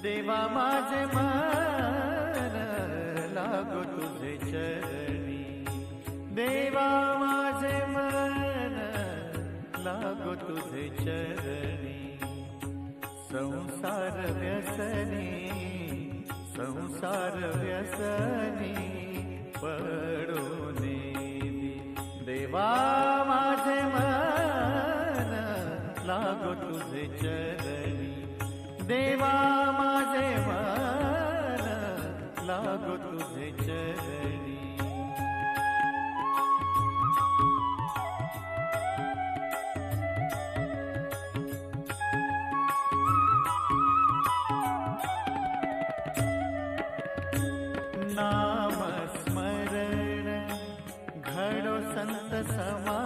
देवा माझे मन लागो तुझे चरणी, देवा माझे मन लागो तुझे चरणी। संसार व्यसनी, संसार व्यसनी पडून देवा माझे मन लागो तुझे चरणी, देवा माझे मन लागो तुझे चरणी। नाम स्मरण घडो संत समा,